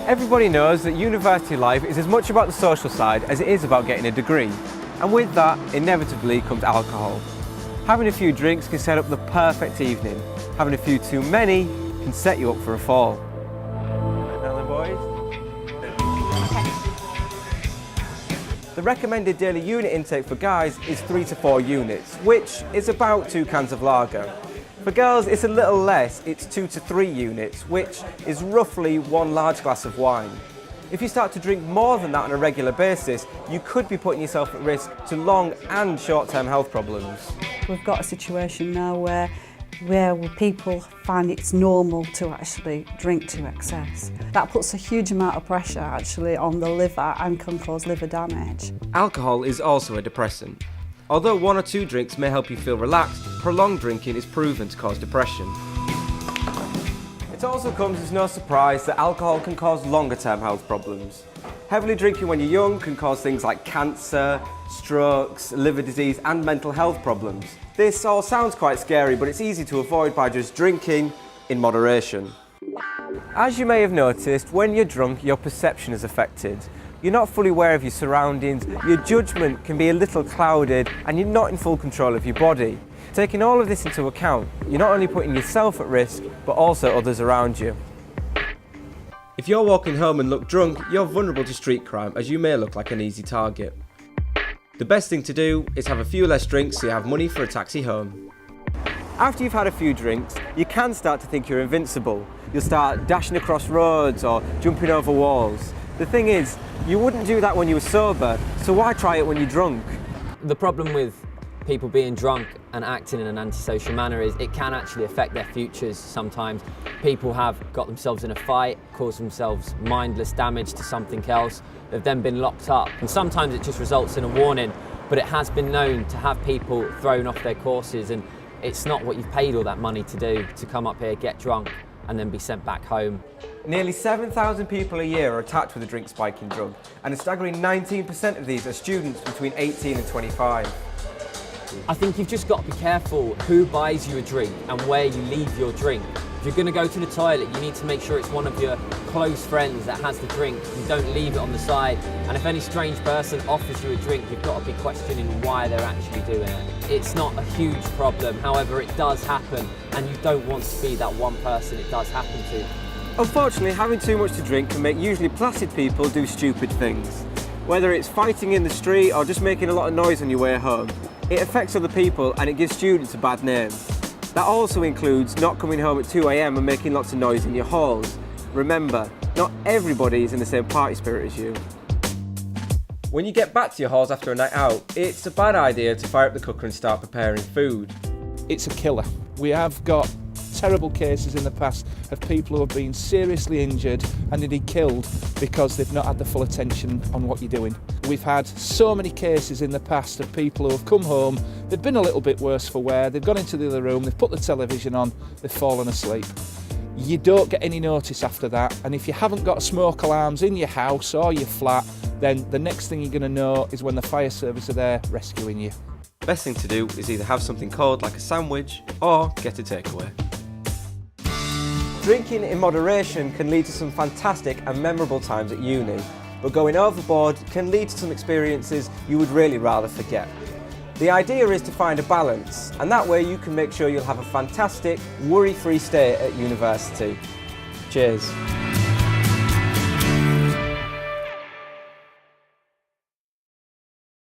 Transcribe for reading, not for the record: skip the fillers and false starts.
Everybody knows that university life is as much about the social side as it is about getting a degree. And with that, inevitably comes alcohol. Having a few drinks can set up the perfect evening. Having a few too many can set you up for a fall. Now then, boys. The recommended daily unit intake for guys is 3 to 4 units, which is about 2 cans of lager. For girls, it's a little less, it's 2 to 3 units, which is roughly 1 large glass of wine. If you start to drink more than that on a regular basis, you could be putting yourself at risk to long and short-term health problems. We've got a situation now where people find it's normal to actually drink to excess. That puts a huge amount of pressure actually on the liver and can cause liver damage. Alcohol is also a depressant. Although 1 or 2 drinks may help you feel relaxed, prolonged drinking is proven to cause depression. It also comes as no surprise that alcohol can cause longer-term health problems. Heavily drinking when you're young can cause things like cancer, strokes, liver disease and mental health problems. This all sounds quite scary, but it's easy to avoid by just drinking in moderation. As you may have noticed, when you're drunk, your perception is affected. You're not fully aware of your surroundings, your judgment can be a little clouded, and you're not in full control of your body. Taking all of this into account, you're not only putting yourself at risk, but also others around you. If you're walking home and look drunk, you're vulnerable to street crime, as you may look like an easy target. The best thing to do is have a few less drinks so you have money for a taxi home. After you've had a few drinks, you can start to think you're invincible. You'll start dashing across roads or jumping over walls. The thing is, you wouldn't do that when you were sober, so why try it when you're drunk? The problem with people being drunk and acting in an antisocial manner is it can actually affect their futures sometimes. People have got themselves in a fight, caused themselves mindless damage to something else, they've then been locked up, and sometimes it just results in a warning, but it has been known to have people thrown off their courses, and it's not what you've paid all that money to do, to come up here, get drunk and then be sent back home. Nearly 7,000 people a year are attacked with a drink spiking drug, and a staggering 19% of these are students between 18 and 25. I think you've just got to be careful who buys you a drink and where you leave your drink. If you're going to go to the toilet, you need to make sure it's one of your close friends that has the drink. You don't leave it on the side. And if any strange person offers you a drink, you've got to be questioning why they're actually doing it. It's not a huge problem, however, it does happen, and you don't want to be that one person it does happen to. Unfortunately, having too much to drink can make usually placid people do stupid things. Whether it's fighting in the street or just making a lot of noise on your way home, it affects other people and it gives students a bad name. That also includes not coming home at 2 AM and making lots of noise in your halls. Remember, not everybody is in the same party spirit as you. When you get back to your halls after a night out, it's a bad idea to fire up the cooker and start preparing food. It's a killer. We have got terrible cases in the past of people who have been seriously injured and indeed killed because they've not had the full attention on what you're doing. We've had so many cases in the past of people who have come home, they've been a little bit worse for wear, they've gone into the other room, they've put the television on, they've fallen asleep. You don't get any notice after that, and if you haven't got smoke alarms in your house or your flat, then the next thing you're going to know is when the fire service are there rescuing you. Best thing to do is either have something cold like a sandwich or get a takeaway. Drinking in moderation can lead to some fantastic and memorable times at uni, but going overboard can lead to some experiences you would really rather forget. The idea is to find a balance, and that way you can make sure you'll have a fantastic, worry-free stay at university. Cheers.